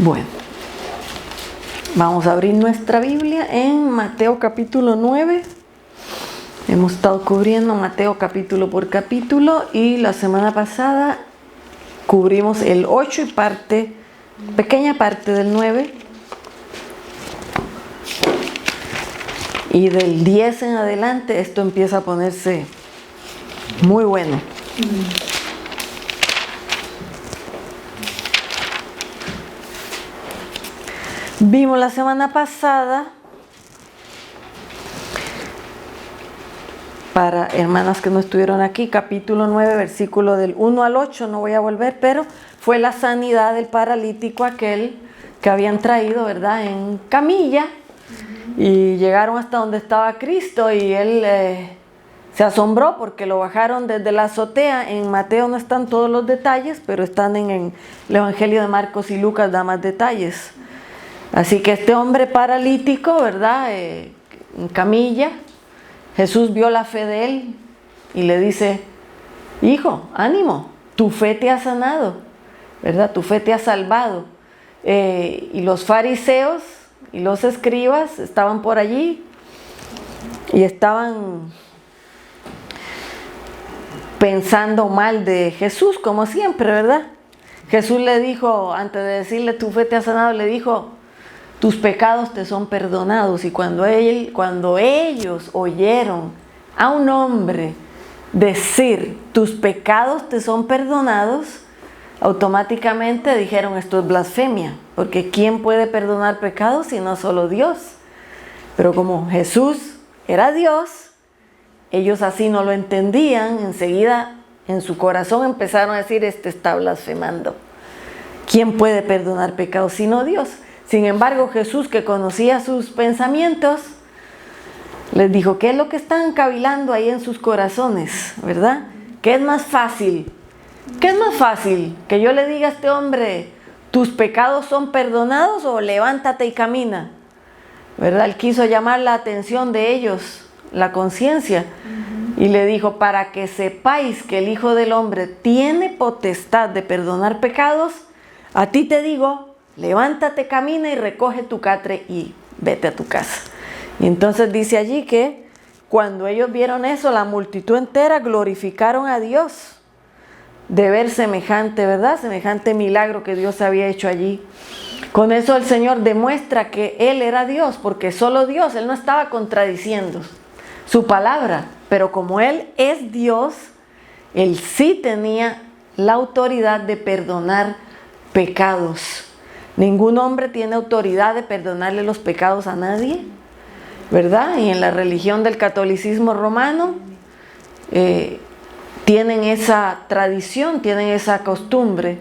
Bueno, vamos a abrir nuestra Biblia en Mateo capítulo 9. Hemos estado cubriendo Mateo capítulo por capítulo y la semana pasada cubrimos el 8 y pequeña parte del 9. Y del 10 en adelante esto empieza a ponerse muy bueno. Vimos la semana pasada, para hermanas que no estuvieron aquí, capítulo 9, versículo del 1 al 8, no voy a volver, pero fue la sanidad del paralítico aquel que habían traído, ¿verdad?, en camilla, y llegaron hasta donde estaba Cristo y él se asombró porque lo bajaron desde la azotea. En Mateo no están todos los detalles, pero están en el Evangelio de Marcos y Lucas, da más detalles. Así que este hombre paralítico, ¿verdad?, en camilla, Jesús vio la fe de él y le dice: hijo, ánimo, tu fe te ha sanado, ¿verdad? Tu fe te ha salvado. Y los fariseos y los escribas estaban por allí y estaban pensando mal de Jesús, como siempre, ¿verdad? Jesús le dijo, antes de decirle tu fe te ha sanado, le dijo: tus pecados te son perdonados. Y cuando ellos oyeron a un hombre decir tus pecados te son perdonados, automáticamente dijeron: esto es blasfemia, porque ¿quién puede perdonar pecados sino solo Dios? Pero como Jesús era Dios, ellos así no lo entendían. Enseguida en su corazón empezaron a decir: este está blasfemando. ¿Quién puede perdonar pecados sino Dios? Sin embargo, Jesús, que conocía sus pensamientos, les dijo: ¿qué es lo que están cavilando ahí en sus corazones? ¿Verdad? ¿Qué es más fácil? ¿Qué es más fácil? ¿Que yo le diga a este hombre: tus pecados son perdonados, o levántate y camina? ¿Verdad? Él quiso llamar la atención de ellos, la conciencia, y le dijo: para que sepáis que el Hijo del Hombre tiene potestad de perdonar pecados, a ti te digo, levántate, camina y recoge tu catre y vete a tu casa. Y entonces dice allí que cuando ellos vieron eso, la multitud entera glorificaron a Dios de ver semejante, ¿verdad?, semejante milagro que Dios había hecho allí. Con eso el Señor demuestra que Él era Dios, porque solo Dios, Él no estaba contradiciendo su palabra, pero como Él es Dios, Él sí tenía la autoridad de perdonar pecados. Ningún hombre tiene autoridad de perdonarle los pecados a nadie, ¿verdad? Y en la religión del catolicismo romano tienen esa tradición, tienen esa costumbre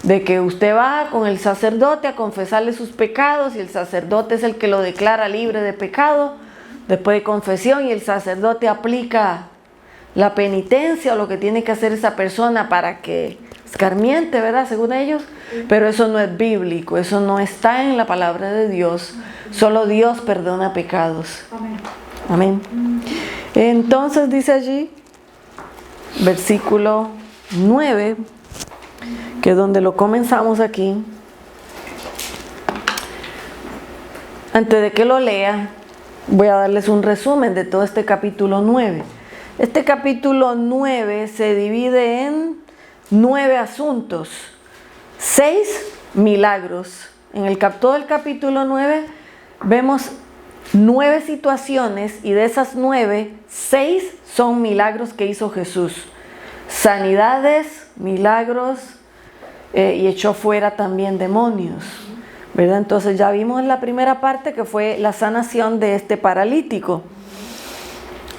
de que usted va con el sacerdote a confesarle sus pecados, y el sacerdote es el que lo declara libre de pecado después de confesión, y el sacerdote aplica la penitencia o lo que tiene que hacer esa persona para que escarmiente, ¿verdad?, según ellos. Pero eso no es bíblico, eso no está en la palabra de Dios. Solo Dios perdona pecados. Amén. Entonces dice allí, versículo 9, que es donde lo comenzamos aquí. Antes de que lo lea, voy a darles un resumen de todo este capítulo 9. Este capítulo 9 se divide en 9 asuntos, 6 milagros. En todo el capítulo 9 vemos 9 situaciones, y de esas 9, 6 son milagros que hizo Jesús. Sanidades, milagros, y echó fuera también demonios, ¿verdad? Entonces ya vimos en la primera parte que fue la sanación de este paralítico.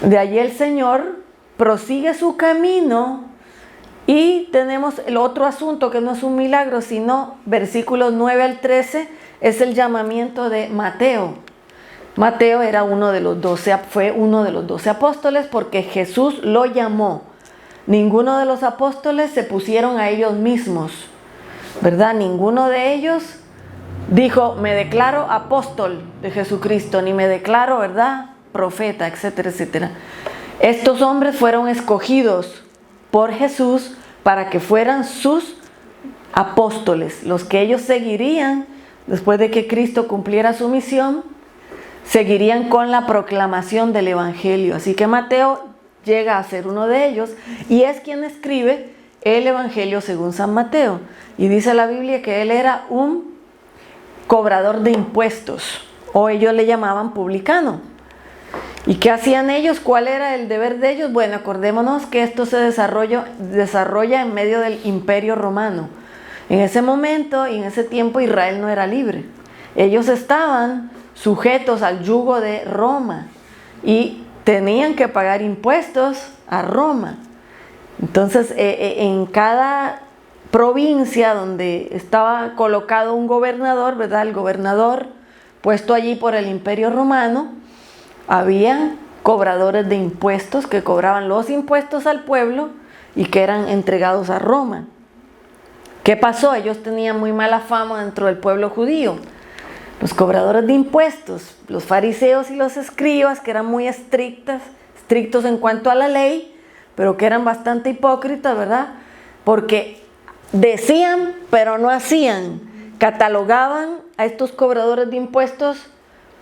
De allí el Señor prosigue su camino. Y tenemos el otro asunto que no es un milagro, sino versículos 9 al 13, es el llamamiento de Mateo. Mateo era fue uno de los 12 apóstoles, porque Jesús lo llamó. Ninguno de los apóstoles se pusieron a ellos mismos, ¿verdad? Ninguno de ellos dijo: me declaro apóstol de Jesucristo, ni me declaro, ¿verdad?, profeta, etcétera, etcétera. Estos hombres fueron escogidos por Jesús para que fueran sus apóstoles, los que ellos seguirían después de que Cristo cumpliera su misión, seguirían con la proclamación del Evangelio. Así que Mateo llega a ser uno de ellos y es quien escribe el Evangelio según San Mateo. Y dice la Biblia que él era un cobrador de impuestos, o ellos le llamaban publicano. ¿Y qué hacían ellos? ¿Cuál era el deber de ellos? Bueno, acordémonos que esto se desarrolla en medio del Imperio Romano. En ese momento y en ese tiempo Israel no era libre. Ellos estaban sujetos al yugo de Roma y tenían que pagar impuestos a Roma. Entonces, en cada provincia donde estaba colocado un gobernador, ¿verdad? El gobernador puesto allí por el Imperio Romano, había cobradores de impuestos que cobraban los impuestos al pueblo y que eran entregados a Roma. ¿Qué pasó? Ellos tenían muy mala fama dentro del pueblo judío. Los cobradores de impuestos, los fariseos y los escribas, que eran muy estrictos en cuanto a la ley, pero que eran bastante hipócritas, ¿verdad? Porque decían, pero no hacían. Catalogaban a estos cobradores de impuestos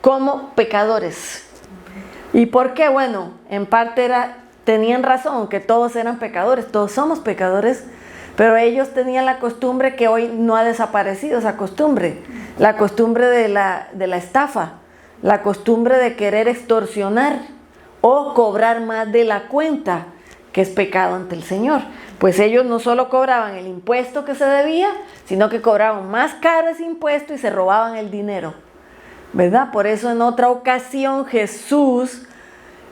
como pecadores. ¿Y por qué? Bueno, en parte tenían razón, que todos eran pecadores, todos somos pecadores, pero ellos tenían la costumbre que hoy no ha desaparecido, esa costumbre, la costumbre de la estafa, la costumbre de querer extorsionar o cobrar más de la cuenta, que es pecado ante el Señor. Pues ellos no solo cobraban el impuesto que se debía, sino que cobraban más caro ese impuesto y se robaban el dinero, ¿verdad? Por eso en otra ocasión Jesús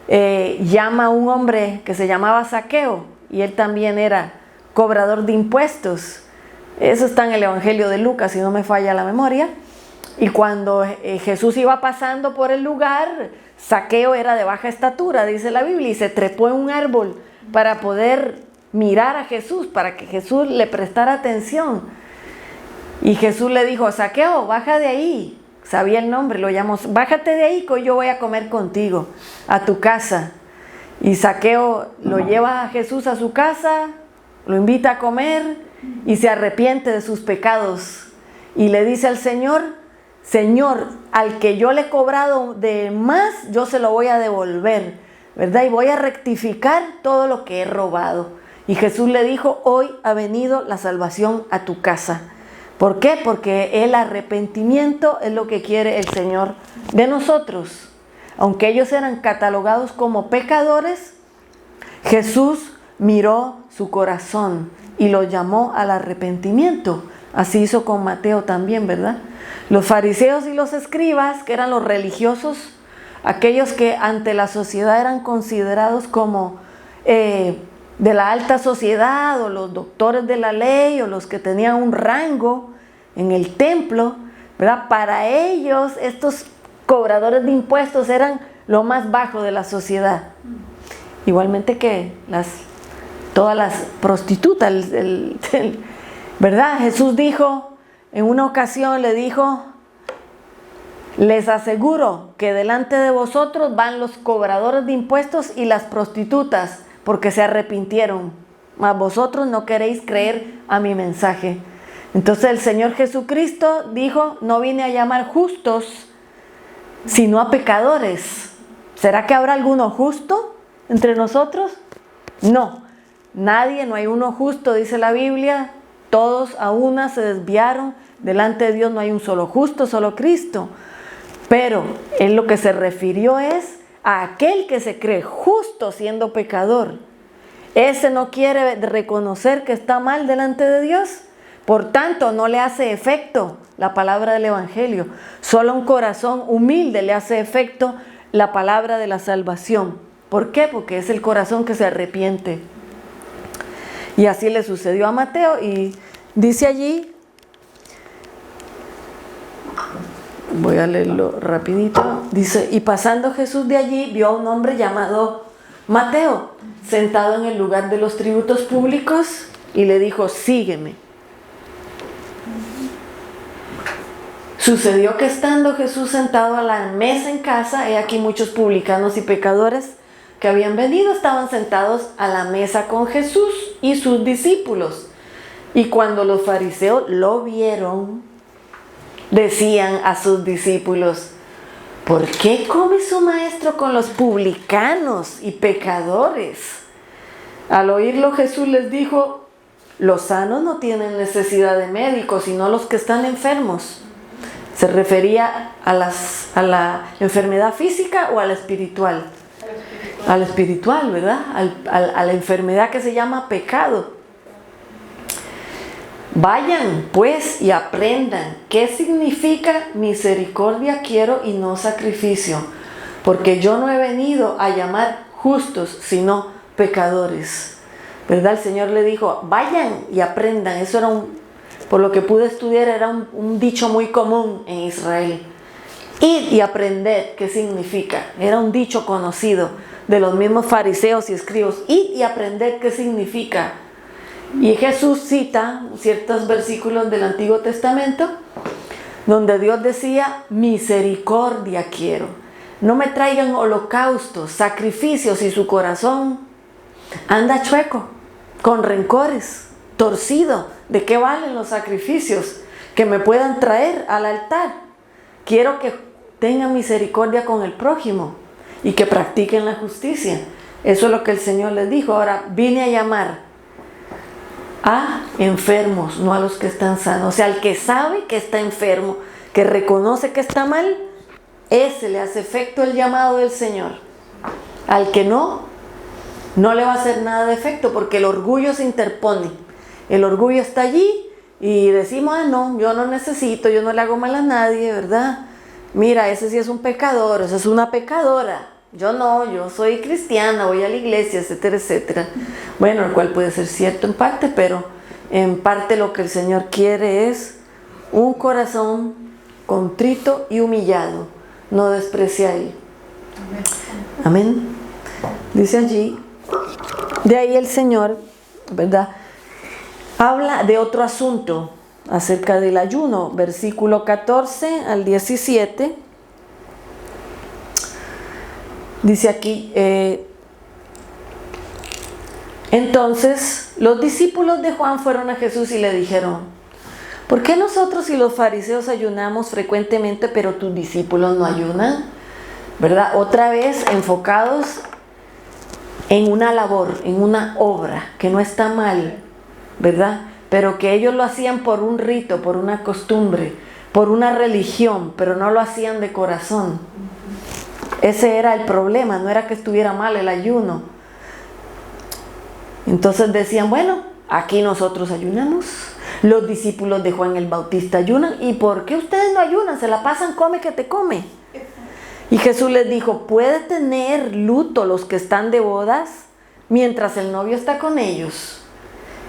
llama a un hombre que se llamaba Zaqueo y él también era cobrador de impuestos. Eso está en el Evangelio de Lucas, si no me falla la memoria. Y cuando Jesús iba pasando por el lugar, Zaqueo era de baja estatura, dice la Biblia, y se trepó en un árbol para poder mirar a Jesús, para que Jesús le prestara atención. Y Jesús le dijo: Zaqueo, baja de ahí. Sabía el nombre, lo llamó: bájate de ahí, que yo voy a comer contigo a tu casa. Y Zaqueo lo lleva a Jesús a su casa, lo invita a comer y se arrepiente de sus pecados. Y le dice al Señor: Señor, al que yo le he cobrado de más, yo se lo voy a devolver, ¿verdad? Y voy a rectificar todo lo que he robado. Y Jesús le dijo: hoy ha venido la salvación a tu casa. ¿Por qué? Porque el arrepentimiento es lo que quiere el Señor de nosotros. Aunque ellos eran catalogados como pecadores, Jesús miró su corazón y lo llamó al arrepentimiento. Así hizo con Mateo también, ¿verdad? Los fariseos y los escribas, que eran los religiosos, aquellos que ante la sociedad eran considerados como de la alta sociedad, o los doctores de la ley, o los que tenían un rango en el templo, ¿verdad? Para ellos estos cobradores de impuestos eran lo más bajo de la sociedad. Igualmente que todas las prostitutas, ¿verdad? Jesús dijo, en una ocasión le dijo: les aseguro que delante de vosotros van los cobradores de impuestos y las prostitutas, porque se arrepintieron, mas vosotros no queréis creer a mi mensaje. Entonces el Señor Jesucristo dijo: no vine a llamar justos, sino a pecadores. ¿Será que habrá alguno justo entre nosotros? No, nadie, no hay uno justo, dice la Biblia. Todos a una se desviaron, delante de Dios no hay un solo justo, solo Cristo. Pero en lo que se refirió es a aquel que se cree justo siendo pecador. Ese no quiere reconocer que está mal delante de Dios, por tanto no le hace efecto la palabra del Evangelio. Solo un corazón humilde le hace efecto la palabra de la salvación. ¿Por qué? Porque es el corazón que se arrepiente. Y así le sucedió a Mateo, y dice allí, voy a leerlo rapidito, dice: y pasando Jesús de allí, vio a un hombre llamado Mateo, sentado en el lugar de los tributos públicos, y le dijo: sígueme. Sucedió que estando Jesús sentado a la mesa en casa, he aquí muchos publicanos y pecadores que habían venido, estaban sentados a la mesa con Jesús y sus discípulos. Y cuando los fariseos lo vieron, decían a sus discípulos: ¿por qué come su maestro con los publicanos y pecadores? Al oírlo, Jesús les dijo: los sanos no tienen necesidad de médicos, sino los que están enfermos. ¿Se refería a la enfermedad física o a la espiritual? A la espiritual, ¿verdad? A la enfermedad que se llama pecado. Vayan pues y aprendan qué significa misericordia quiero y no sacrificio, porque yo no he venido a llamar justos, sino pecadores. ¿Verdad? El Señor le dijo: vayan y aprendan. Eso era por lo que pude estudiar, era un dicho muy común en Israel. Ir y aprender qué significa. Era un dicho conocido de los mismos fariseos y escribas. Ir y aprender qué significa. Y Jesús cita ciertos versículos del Antiguo Testamento donde Dios decía: misericordia quiero. No me traigan holocaustos, sacrificios, y su corazón anda chueco, con rencores, torcido. ¿De qué valen los sacrificios que me puedan traer al altar? Quiero que tengan misericordia con el prójimo y que practiquen la justicia. Eso es lo que el Señor les dijo. Ahora, vine a llamar a enfermos, no a los que están sanos. O sea, al que sabe que está enfermo, que reconoce que está mal, ese le hace efecto el llamado del Señor. Al que no le va a hacer nada de efecto, porque el orgullo se interpone. El orgullo está allí y decimos: ah, no, yo no necesito, yo no le hago mal a nadie, ¿verdad? Mira, ese sí es un pecador, esa es una pecadora. Yo no, yo soy cristiana, voy a la iglesia, etcétera, etcétera. Bueno, el cual puede ser cierto en parte, pero en parte lo que el Señor quiere es un corazón contrito y humillado. No desprecia a Él. Amén. Dice allí, de ahí el Señor, ¿verdad?, habla de otro asunto acerca del ayuno, versículo 14 al 17. Dice aquí: entonces los discípulos de Juan fueron a Jesús y le dijeron: ¿por qué nosotros y los fariseos ayunamos frecuentemente, pero tus discípulos no ayunan? ¿Verdad? Otra vez enfocados en una labor, en una obra, que no está mal, ¿verdad? Pero que ellos lo hacían por un rito, por una costumbre, por una religión, pero no lo hacían de corazón. Ese era el problema, no era que estuviera mal el ayuno. Entonces decían: bueno, aquí nosotros ayunamos, los discípulos de Juan el Bautista ayunan, ¿y por qué ustedes no ayunan? Se la pasan come que te come. Y Jesús les dijo: ¿puede tener luto los que están de bodas mientras el novio está con ellos?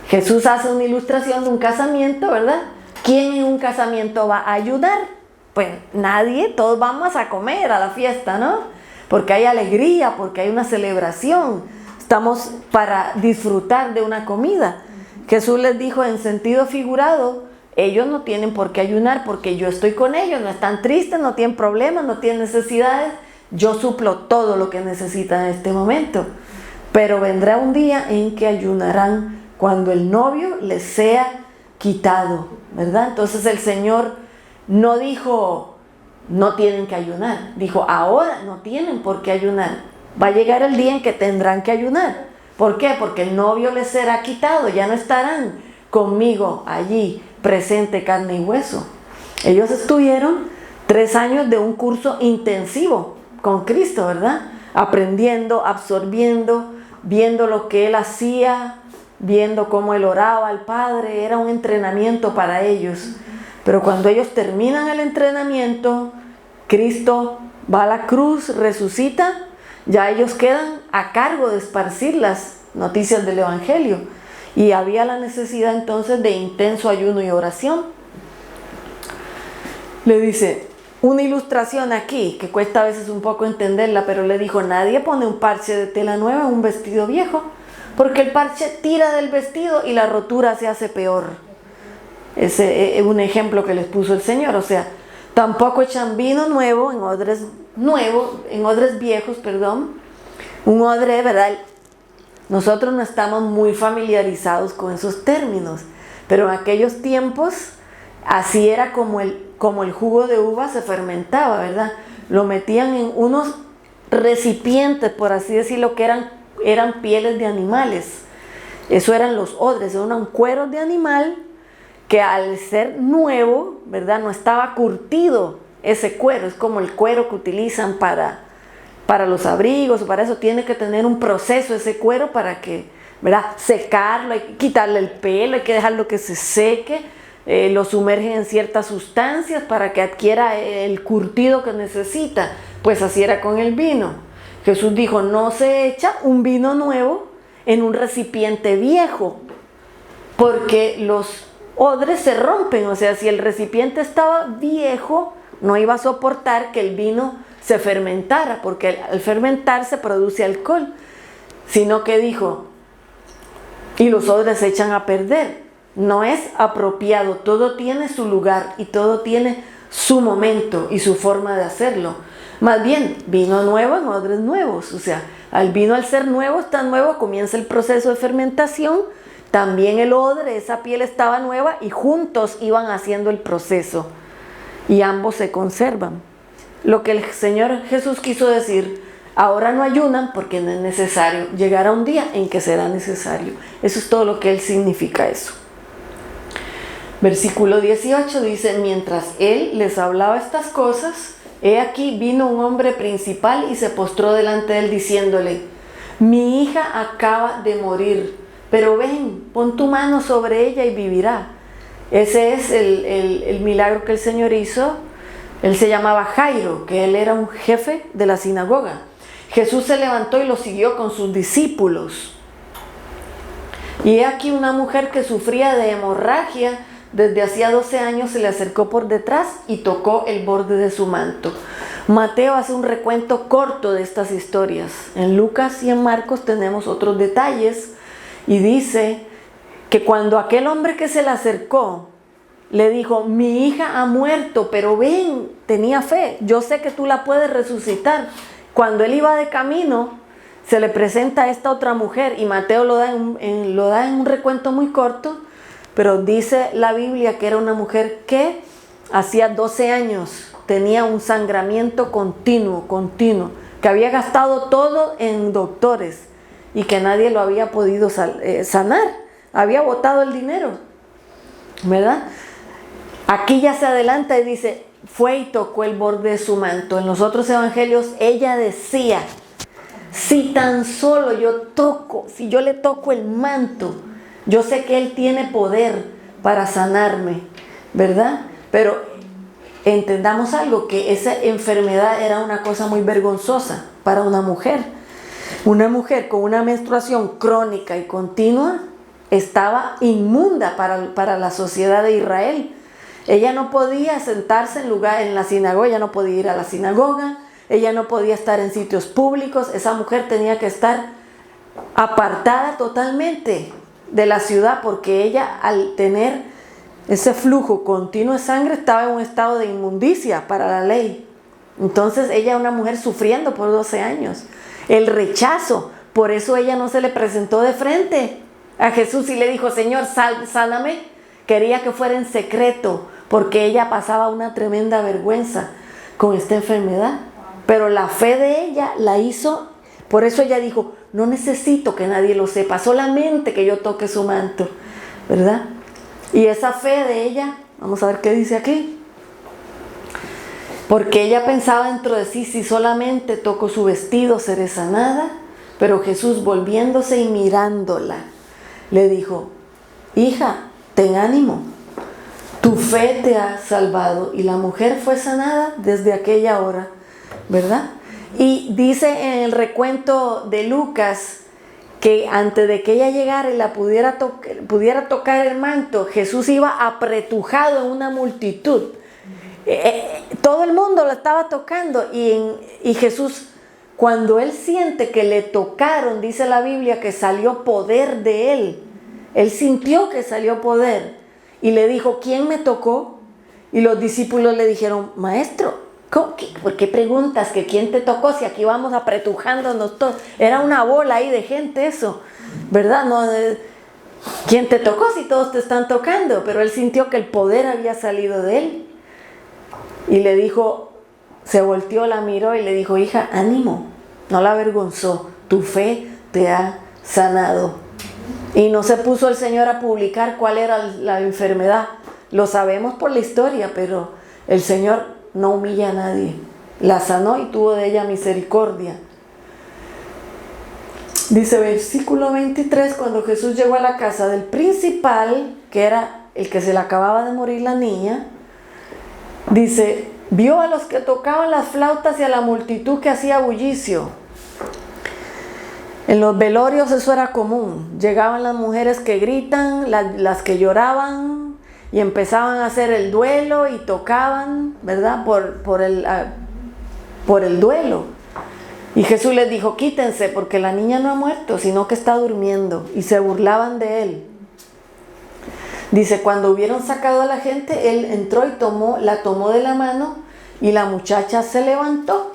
Jesús hace una ilustración de un casamiento, ¿verdad? ¿Quién en un casamiento va a ayudar? Pues nadie, todos vamos a comer a la fiesta, ¿no? Porque hay alegría, porque hay una celebración. Estamos para disfrutar de una comida. Jesús les dijo en sentido figurado: ellos no tienen por qué ayunar porque yo estoy con ellos, no están tristes, no tienen problemas, no tienen necesidades. Yo suplo todo lo que necesitan en este momento. Pero vendrá un día en que ayunarán cuando el novio les sea quitado, ¿verdad? Entonces el Señor no dijo: no tienen que ayunar. Dijo: ahora no tienen por qué ayunar. Va a llegar el día en que tendrán que ayunar. ¿Por qué? Porque el novio les será quitado, ya no estarán conmigo allí, presente, carne y hueso. Ellos estuvieron 3 años de un curso intensivo con Cristo, ¿verdad? Aprendiendo, absorbiendo, viendo lo que Él hacía, viendo cómo Él oraba al Padre. Era un entrenamiento para ellos. Pero cuando ellos terminan el entrenamiento, Cristo va a la cruz, resucita, ya ellos quedan a cargo de esparcir las noticias del Evangelio. Y había la necesidad entonces de intenso ayuno y oración. Le dice una ilustración aquí, que cuesta a veces un poco entenderla, pero le dijo: nadie pone un parche de tela nueva en un vestido viejo, porque el parche tira del vestido y la rotura se hace peor. Ese es un ejemplo que les puso el Señor. O sea, tampoco echan vino nuevo en odres viejos, perdón. Un odre, ¿verdad? Nosotros no estamos muy familiarizados con esos términos, pero en aquellos tiempos así era como como el jugo de uva se fermentaba, ¿verdad? Lo metían en unos recipientes, por así decirlo, que eran pieles de animales. Eso eran los odres, eran cueros de animal que al ser nuevo, ¿verdad? No estaba curtido ese cuero. Es como el cuero que utilizan para los abrigos, para eso tiene que tener un proceso ese cuero para que, ¿verdad? Secarlo, hay que quitarle el pelo, hay que dejarlo que se seque, lo sumergen en ciertas sustancias para que adquiera el curtido que necesita. Pues así era con el vino. Jesús dijo, no se echa un vino nuevo en un recipiente viejo, porque los odres se rompen. O sea, si el recipiente estaba viejo, no iba a soportar que el vino se fermentara, porque al fermentar se produce alcohol. Sino que dijo, y los odres se echan a perder. No es apropiado, todo tiene su lugar y todo tiene su momento y su forma de hacerlo. Más bien, vino nuevo en odres nuevos. O sea, al vino, al ser nuevo, está nuevo, comienza el proceso de fermentación. También el odre, esa piel estaba nueva y juntos iban haciendo el proceso. Y ambos se conservan. Lo que el Señor Jesús quiso decir, ahora no ayunan porque no es necesario. Llegará un día en que será necesario. Eso es todo lo que Él significa eso. Versículo 18 dice, mientras Él les hablaba estas cosas, he aquí vino un hombre principal y se postró delante de Él diciéndole, mi hija acaba de morir, pero ven, pon tu mano sobre ella y vivirá. Ese es el milagro que el Señor hizo. Él se llamaba Jairo, que él era un jefe de la sinagoga. Jesús se levantó y lo siguió con sus discípulos. Y he aquí una mujer que sufría de hemorragia desde hacía 12 años se le acercó por detrás y tocó el borde de su manto. Mateo hace un recuento corto de estas historias. En Lucas y en Marcos tenemos otros detalles y dice que cuando aquel hombre que se le acercó le dijo, mi hija ha muerto, pero ven, tenía fe, yo sé que tú la puedes resucitar. Cuando él iba de camino, se le presenta a esta otra mujer y Mateo lo da en un recuento muy corto, pero dice la Biblia que era una mujer que hacía 12 años tenía un sangramiento continuo, que había gastado todo en doctores y que nadie lo había podido sanar, había botado el dinero, ¿verdad? Aquí ya se adelanta y dice, fue y tocó el borde de su manto. En los otros evangelios ella decía, si tan solo yo toco, si yo le toco el manto, yo sé que Él tiene poder para sanarme, ¿verdad? Pero entendamos algo, que esa enfermedad era una cosa muy vergonzosa para una mujer. Una mujer con una menstruación crónica y continua estaba inmunda para la sociedad de Israel. Ella no podía sentarse en la sinagoga, ella no podía ir a la sinagoga, ella no podía estar en sitios públicos. Esa mujer tenía que estar apartada totalmente de la ciudad, porque ella, al tener ese flujo continuo de sangre, estaba en un estado de inmundicia para la ley. Entonces ella era una mujer sufriendo por 12 años. El rechazo, por eso ella no se le presentó de frente a Jesús y le dijo, Señor, sáname. Quería que fuera en secreto, porque ella pasaba una tremenda vergüenza con esta enfermedad. Pero la fe de ella la hizo, por eso ella dijo, no necesito que nadie lo sepa, solamente que yo toque su manto, ¿verdad? Y esa fe de ella, vamos a ver qué dice aquí. Porque ella pensaba dentro de sí, si solamente toco su vestido seré sanada. Pero Jesús, volviéndose y mirándola, le dijo, hija, ten ánimo, tu fe te ha salvado. Y la mujer fue sanada desde aquella hora, ¿verdad? Y dice en el recuento de Lucas que antes de que ella llegara y la pudiera tocar el manto, Jesús iba apretujado en una multitud. Todo el mundo lo estaba tocando y Jesús, cuando él siente que le tocaron, dice la Biblia que salió poder de él. Él sintió que salió poder y le dijo, ¿quién me tocó? Y los discípulos le dijeron, maestro, ¿por qué preguntas que quién te tocó si aquí vamos apretujándonos todos? Era una bola ahí de gente eso, ¿verdad? No, ¿quién te tocó si todos te están tocando? Pero él sintió que el poder había salido de él. y le dijo, se volteó, la miró y le dijo, hija, ánimo, no la avergonzó, tu fe te ha sanado. Y no se puso el Señor a publicar cuál era la enfermedad. Lo sabemos por la historia, pero el Señor no humilla a nadie. La sanó y tuvo de ella misericordia. Dice versículo 23, cuando Jesús llegó a la casa del principal, que era el que se le acababa de morir la niña, dice, vio a los que tocaban las flautas y a la multitud que hacía bullicio. En los velorios eso era común. Llegaban las mujeres que gritan, las que lloraban y empezaban a hacer el duelo y tocaban, ¿verdad? Por el duelo. Y Jesús les dijo, quítense porque la niña no ha muerto, sino que está durmiendo. Y se burlaban de él. Dice, cuando hubieron sacado a la gente, él entró y la tomó de la mano y la muchacha se levantó.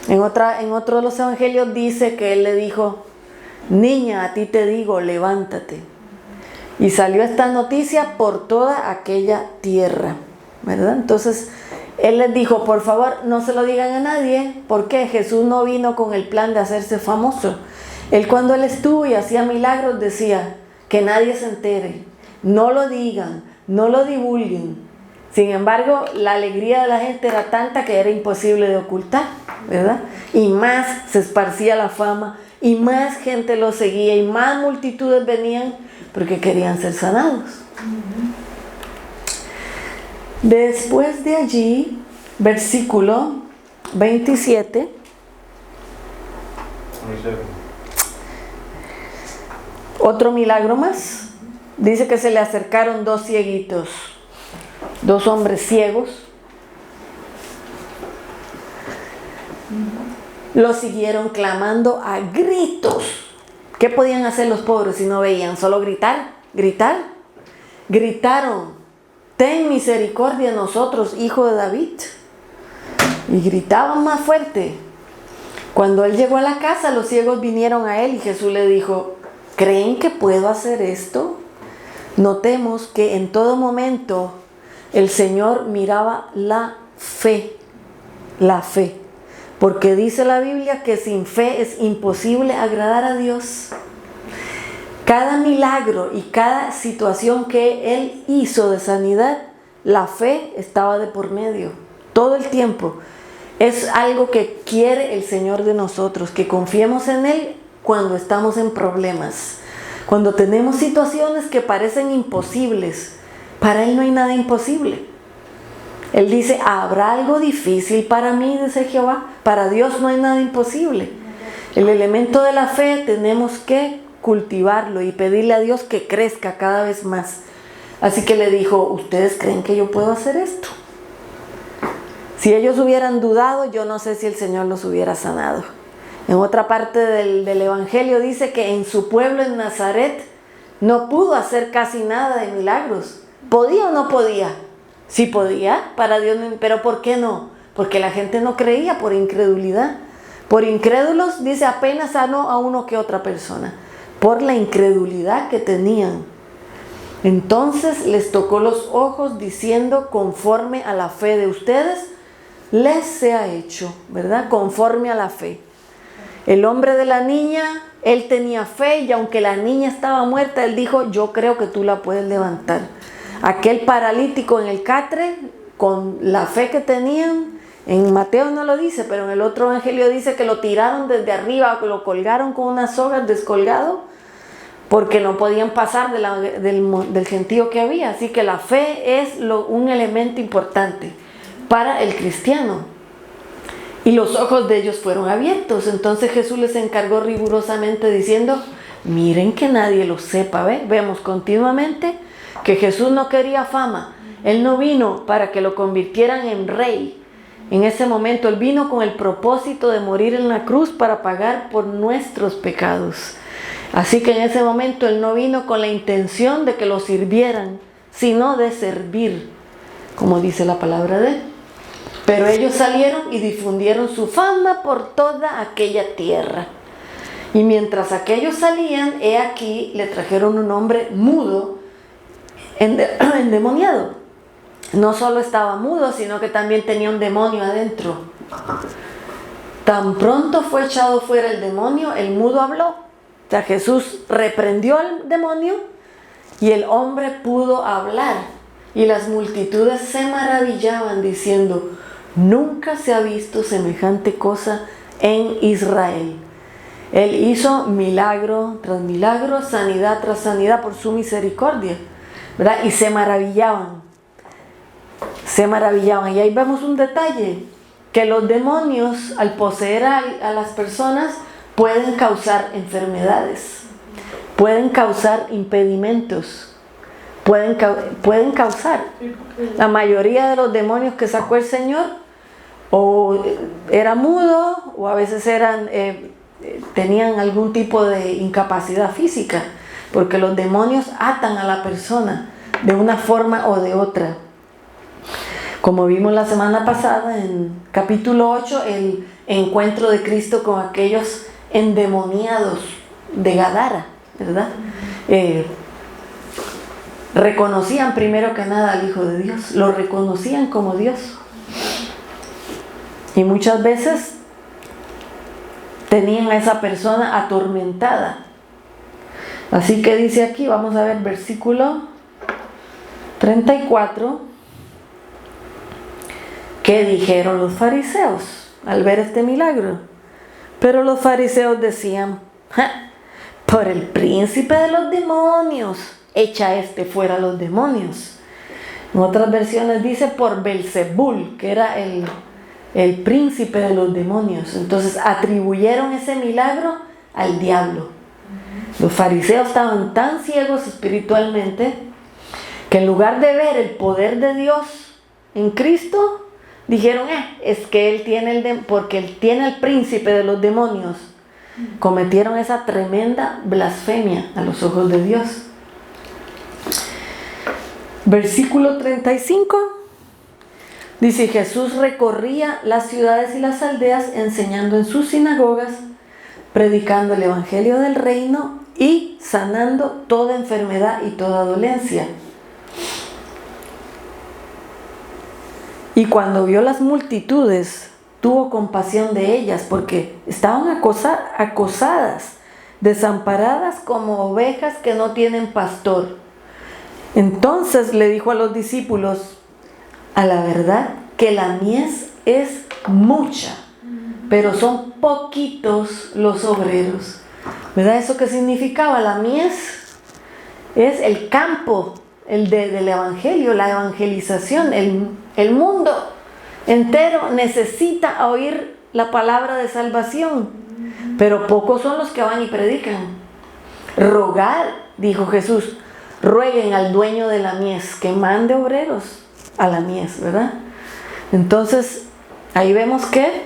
En otro de los evangelios dice que él le dijo, niña, a ti te digo, levántate. Y salió esta noticia por toda aquella tierra, ¿verdad? Entonces, él les dijo, por favor, no se lo digan a nadie, porque Jesús no vino con el plan de hacerse famoso. Él cuando él estuvo y hacía milagros decía, que nadie se entere, no lo digan, no lo divulguen. Sin embargo, la alegría de la gente era tanta que era imposible de ocultar, ¿verdad? Y más se esparcía la fama, y más gente lo seguía, y más multitudes venían porque querían ser sanados. Después de allí, versículo 27. Otro milagro más. Dice que se le acercaron dos cieguitos, dos hombres ciegos. Lo siguieron clamando a gritos. ¿Qué podían hacer los pobres si no veían? Solo gritar, gritar. Gritaron, ten misericordia de nosotros, hijo de David. Y gritaban más fuerte. Cuando él llegó a la casa, los ciegos vinieron a él y Jesús le dijo, ¿creen que puedo hacer esto? Notemos que en todo momento el Señor miraba la fe, porque dice la Biblia que sin fe es imposible agradar a Dios. Cada milagro y cada situación que Él hizo de sanidad, la fe estaba de por medio, todo el tiempo. Es algo que quiere el Señor de nosotros, que confiemos en Él cuando estamos en problemas. Cuando tenemos situaciones que parecen imposibles, para Él no hay nada imposible. Él dice, ¿habrá algo difícil para mí? Dice Jehová. Para Dios no hay nada imposible. El elemento de la fe tenemos que cultivarlo y pedirle a Dios que crezca cada vez más. Así que le dijo, ¿ustedes creen que yo puedo hacer esto? Si ellos hubieran dudado, yo no sé si el Señor los hubiera sanado. En otra parte del Evangelio dice que en su pueblo, en Nazaret, no pudo hacer casi nada de milagros. ¿Podía o no podía? Sí podía, para Dios, pero ¿por qué no? Porque la gente no creía por incredulidad. Por incrédulos, dice, apenas sanó a uno que otra persona. Por la incredulidad que tenían. Entonces les tocó los ojos diciendo, conforme a la fe de ustedes, les sea hecho, ¿verdad? Conforme a la fe. El hombre de la niña, él tenía fe y aunque la niña estaba muerta, él dijo, yo creo que tú la puedes levantar. Aquel paralítico en el catre, con la fe que tenían, en Mateo no lo dice, pero en el otro evangelio dice que lo tiraron desde arriba, lo colgaron con unas sogas descolgado, porque no podían pasar del gentío que había. Así que la fe es un elemento importante para el cristiano. Y los ojos de ellos fueron abiertos. Entonces Jesús les encargó rigurosamente diciendo, miren que nadie lo sepa. Vemos continuamente que Jesús no quería fama. Él no vino para que lo convirtieran en rey. En ese momento Él vino con el propósito de morir en la cruz para pagar por nuestros pecados. Así que en ese momento Él no vino con la intención de que lo sirvieran, sino de servir, como dice la palabra de Él. Pero ellos salieron y difundieron su fama por toda aquella tierra. Y mientras aquellos salían, he aquí, le trajeron un hombre mudo, endemoniado. no solo estaba mudo, sino que también tenía un demonio adentro. Tan pronto fue echado fuera el demonio, el mudo habló. O sea, Jesús reprendió al demonio y el hombre pudo hablar. Y las multitudes se maravillaban diciendo: nunca se ha visto semejante cosa en Israel. Él hizo milagro tras milagro, sanidad tras sanidad por su misericordia, ¿verdad? Y se maravillaban. Se maravillaban. Y ahí vemos un detalle, que los demonios, al poseer a las personas, pueden causar enfermedades, pueden causar impedimentos, pueden causar. La mayoría de los demonios que sacó el Señor o era mudo o a veces tenían algún tipo de incapacidad física, porque los demonios atan a la persona de una forma o de otra. Como vimos la semana pasada en capítulo 8, el encuentro de Cristo con aquellos endemoniados de Gadara, ¿verdad? Reconocían primero que nada al Hijo de Dios, lo reconocían como Dios. Y muchas veces tenían a esa persona atormentada. Así que dice aquí, vamos a ver versículo 34, ¿qué dijeron los fariseos al ver este milagro? Pero los fariseos decían: por el príncipe de los demonios, echa fuera los demonios. En otras versiones dice por Belzebul, que era el príncipe de los demonios. Entonces atribuyeron ese milagro al diablo. Los fariseos estaban tan ciegos espiritualmente que en lugar de ver el poder de Dios en Cristo, dijeron: es que él tiene porque él tiene el príncipe de los demonios. Cometieron esa tremenda blasfemia a los ojos de Dios. Versículo 35 dice: Jesús recorría las ciudades y las aldeas, enseñando en sus sinagogas, predicando el evangelio del reino y sanando toda enfermedad y toda dolencia. Y cuando vio las multitudes, tuvo compasión de ellas, porque estaban acosadas, desamparadas como ovejas que no tienen pastor. Entonces le dijo a los discípulos: a la verdad que la mies es mucha, pero son poquitos los obreros. ¿Verdad? ¿Eso qué significaba? La mies es el campo, del evangelio, la evangelización. El mundo entero necesita oír la palabra de salvación, pero pocos son los que van y predican. Rogad, dijo Jesús, rueguen al dueño de la mies que mande obreros a la mies, ¿verdad? Entonces ahí vemos que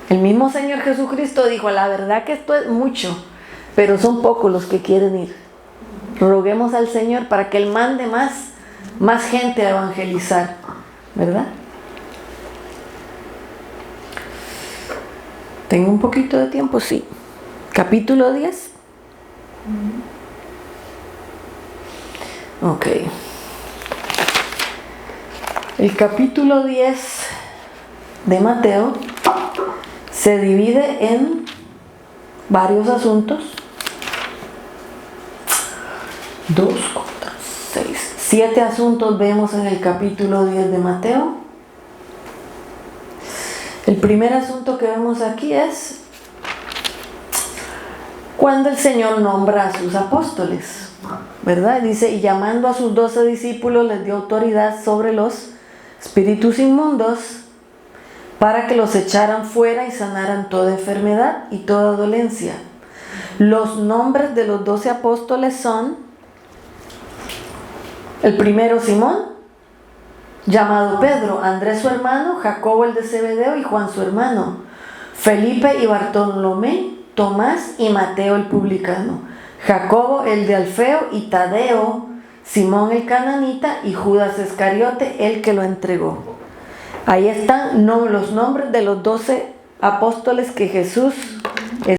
el mismo Señor Jesucristo dijo: la verdad que esto es mucho, pero son pocos los que quieren ir. Roguemos al Señor para que Él mande más gente a evangelizar, ¿verdad? ¿Tengo un poquito de tiempo? Sí. Capítulo 10. Ok. El capítulo 10 de Mateo se divide en varios asuntos. 7 asuntos vemos en el capítulo 10 de Mateo. El primer asunto que vemos aquí es cuando el Señor nombra a sus apóstoles, ¿verdad? Dice: y llamando a sus 12 discípulos les dio autoridad sobre los espíritus inmundos para que los echaran fuera y sanaran toda enfermedad y toda dolencia. Los nombres de los 12 apóstoles son: el primero, Simón, llamado Pedro; Andrés su hermano, Jacobo el de Zebedeo y Juan su hermano; Felipe y Bartolomé, Tomás y Mateo el publicano; Jacobo el de Alfeo y Tadeo; Simón el cananita y Judas Iscariote el que lo entregó. Ahí están los nombres de los 12 apóstoles que Jesús